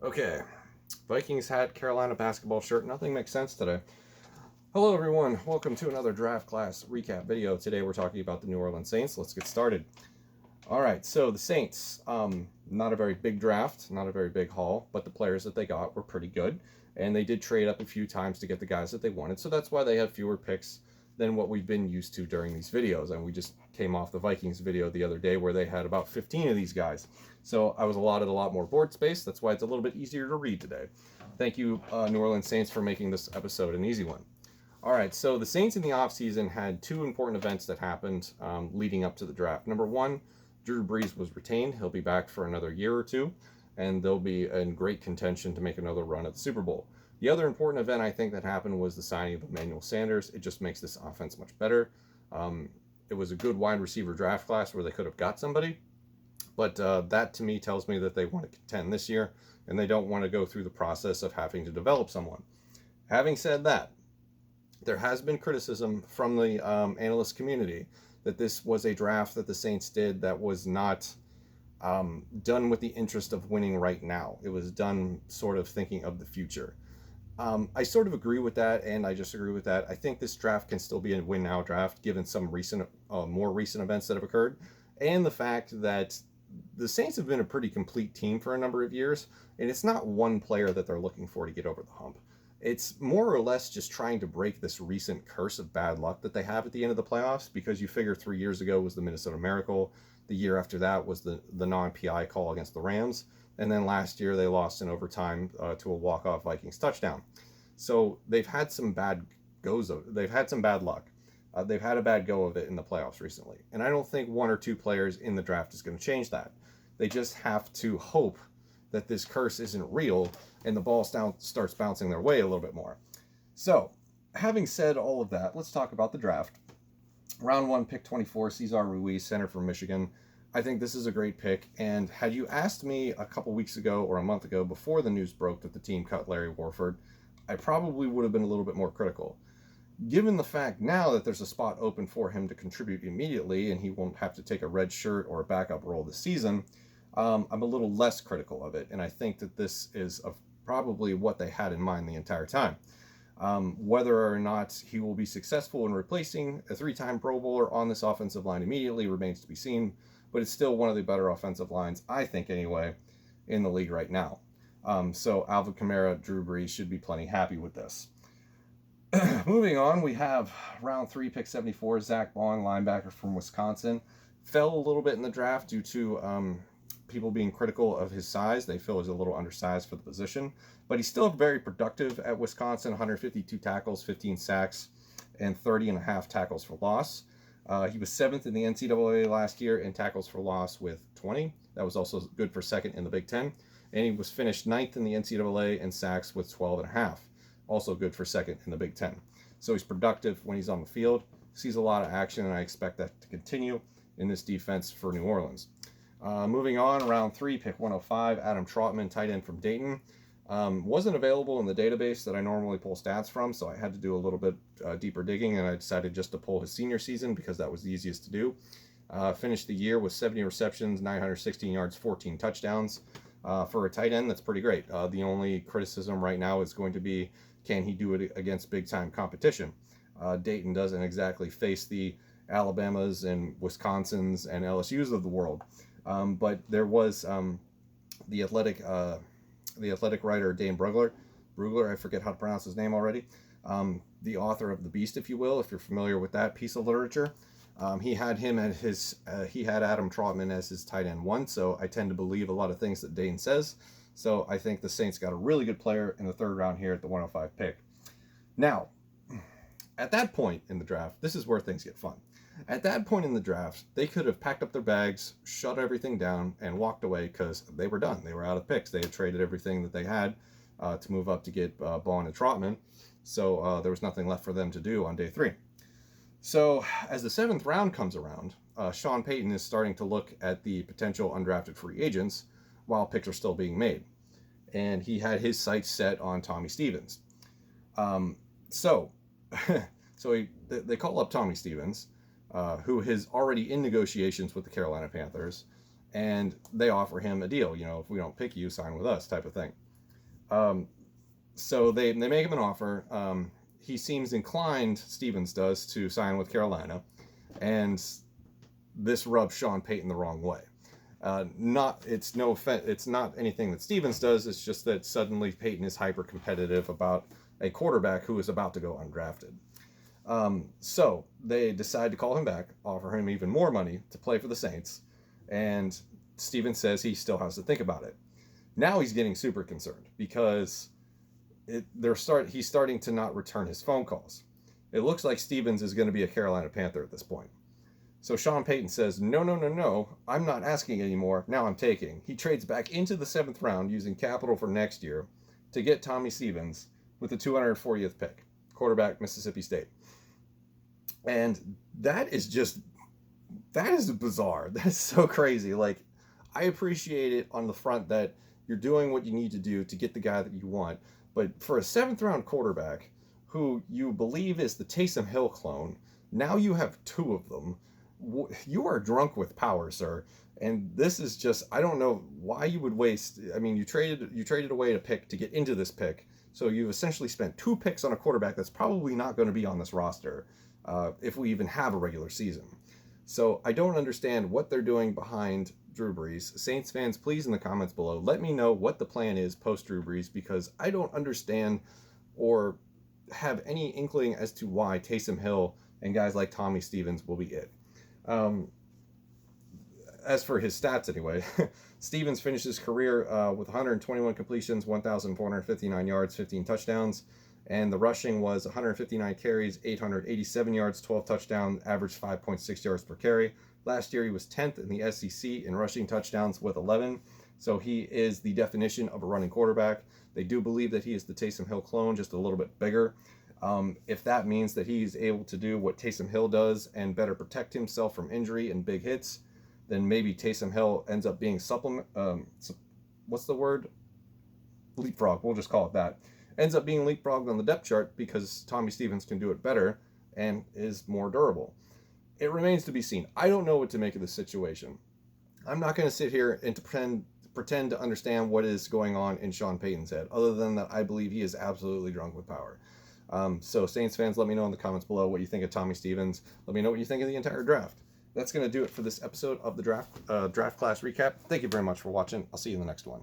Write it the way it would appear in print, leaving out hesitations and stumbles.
Okay, Vikings hat, Carolina basketball shirt. Nothing makes sense today. Hello, everyone. Welcome to another draft class recap video. Today we're talking about the New Orleans Saints. Let's get started. All right, so the Saints, not a very big draft, not a very big haul, but the players that they got were pretty good, and they did trade up a few times to get the guys that they wanted, so that's why they have fewer picks than what we've been used to during these videos. And we just came off the Vikings video the other day where they had about 15 of these guys. So I was allotted a lot more board space. That's why it's a little bit easier to read today. Thank you, New Orleans Saints, for making this episode an easy one. All right, so the Saints in the offseason had two important events that happened leading up to the draft. Number one, Drew Brees was retained. He'll be back for another year or two, and they'll be in great contention to make another run at the Super Bowl. The other important event I think that happened was the signing of Emmanuel Sanders. It just makes this offense much better. It was a good wide receiver draft class where they could have got somebody, but that to me tells me that they want to contend this year, and they don't want to go through the process of having to develop someone. Having said that, there has been criticism from the analyst community that this was a draft that the Saints did that was not done with the interest of winning right now. It was done sort of thinking of the future. I sort of agree with that, and I disagree with that. I think this draft can still be a win-now draft, given some more recent events that have occurred, and the fact that the Saints have been a pretty complete team for a number of years, and it's not one player that they're looking for to get over the hump. It's more or less just trying to break this recent curse of bad luck that they have at the end of the playoffs, because you figure 3 years ago was the Minnesota Miracle, the year after that was the non-PI call against the Rams, and then last year they lost in overtime to a walk-off Vikings touchdown. So they've had some bad they've had some bad luck. They've had a bad go of it in the playoffs recently, and I don't think one or two players in the draft is going to change that. They just have to hope that this curse isn't real and the ball starts bouncing their way a little bit more. So, having said all of that, let's talk about the draft. Round 1, pick 24, Cesar Ruiz, center from Michigan. I think this is a great pick, and had you asked me a couple weeks ago or a month ago before the news broke that the team cut Larry Warford, I probably would have been a little bit more critical. Given the fact now that there's a spot open for him to contribute immediately and he won't have to take a red shirt or a backup role this season, I'm a little less critical of it, and I think that this is probably what they had in mind the entire time. Whether or not he will be successful in replacing a 3-time Pro Bowler on this offensive line immediately remains to be seen, but it's still one of the better offensive lines, I think anyway, in the league right now. So Alvin Kamara, Drew Brees should be plenty happy with this. Moving on, we have round 3, pick 74, Zach Baun, linebacker from Wisconsin. Fell a little bit in the draft due to people being critical of his size. They feel he's a little undersized for the position, but he's still very productive at Wisconsin. 152 tackles, 15 sacks, and 30.5 tackles for loss. He was 7th in the NCAA last year in tackles for loss with 20. That was also good for 2nd in the Big Ten. And he was finished 9th in the NCAA in sacks with 12.5. Also good for 2nd in the Big Ten. So he's productive when he's on the field. Sees a lot of action, and I expect that to continue in this defense for New Orleans. Moving on, round 3, pick 105, Adam Trautman, tight end from Dayton. Wasn't available in the database that I normally pull stats from, so I had to do a little bit deeper digging, and I decided just to pull his senior season because that was the easiest to do. Finished the year with 70 receptions, 916 yards, 14 touchdowns. For a tight end, that's pretty great. The only criticism right now is going to be, can he do it against big-time competition? Dayton doesn't exactly face the Alabamas and Wisconsins and LSUs of the world. But there was the athletic writer Dane Brugler, I forget how to pronounce his name already, the author of The Beast, if you will, if you're familiar with that piece of literature. He had him at he had Adam Trautman as his tight end 1, so I tend to believe a lot of things that Dane says. So I think the Saints got a really good player in the 3rd round here at the 105 pick. Now, at that point in the draft, this is where things get fun. At that point in the draft, they could have packed up their bags, shut everything down, and walked away because they were done. They were out of picks. They had traded everything that they had to move up to get Baun and Trautman. So there was nothing left for them to do on day 3. So as the 7th round comes around, Sean Payton is starting to look at the potential undrafted free agents while picks are still being made. And he had his sights set on Tommy Stevens. So they call up Tommy Stevens, who is already in negotiations with the Carolina Panthers, and they offer him a deal. You know, if we don't pick you, sign with us, type of thing. So they make him an offer. He seems inclined, Stevens does, to sign with Carolina, and this rubs Sean Payton the wrong way. It's no offense, it's not anything that Stevens does. It's just that suddenly Payton is hyper competitive about a quarterback who is about to go undrafted. So they decide to call him back, offer him even more money to play for the Saints, and Stevens says he still has to think about it. Now he's getting super concerned because he's starting to not return his phone calls. It looks like Stevens is going to be a Carolina Panther at this point. So Sean Payton says, no, I'm not asking anymore. Now I'm taking. He trades back into the 7th round using capital for next year to get Tommy Stevens with the 240th pick, quarterback, Mississippi State. And that is bizarre. That's so crazy. Like, I appreciate it on the front that you're doing what you need to do to get the guy that you want. But for a 7th round quarterback who you believe is the Taysom Hill clone, now you have 2 of them. You are drunk with power, sir. And this is just, I don't know why you would waste. I mean, you traded away a pick to get into this pick. So you've essentially spent 2 picks on a quarterback that's probably not going to be on this roster if we even have a regular season. So I don't understand what they're doing behind Drew Brees. Saints fans, please in the comments below, let me know what the plan is post Drew Brees, because I don't understand or have any inkling as to why Taysom Hill and guys like Tommy Stevens will be it. As for his stats anyway, Stevens finished his career with 121 completions, 1,459 yards, 15 touchdowns, and the rushing was 159 carries, 887 yards, 12 touchdowns, averaged 5.6 yards per carry. Last year he was 10th in the SEC in rushing touchdowns with 11, so he is the definition of a running quarterback. They do believe that he is the Taysom Hill clone, just a little bit bigger. If that means that he's able to do what Taysom Hill does and better protect himself from injury and big hits, then maybe Taysom Hill ends up being what's the word? Leapfrog, we'll just call it that. Ends up being leapfrogged on the depth chart because Tommy Stevens can do it better and is more durable. It remains to be seen. I don't know what to make of this situation. I'm not going to sit here and pretend to understand what is going on in Sean Payton's head, other than that I believe he is absolutely drunk with power. So Saints fans, let me know in the comments below what you think of Tommy Stevens. Let me know what you think of the entire draft. That's going to do it for this episode of the Draft Class Recap. Thank you very much for watching. I'll see you in the next one.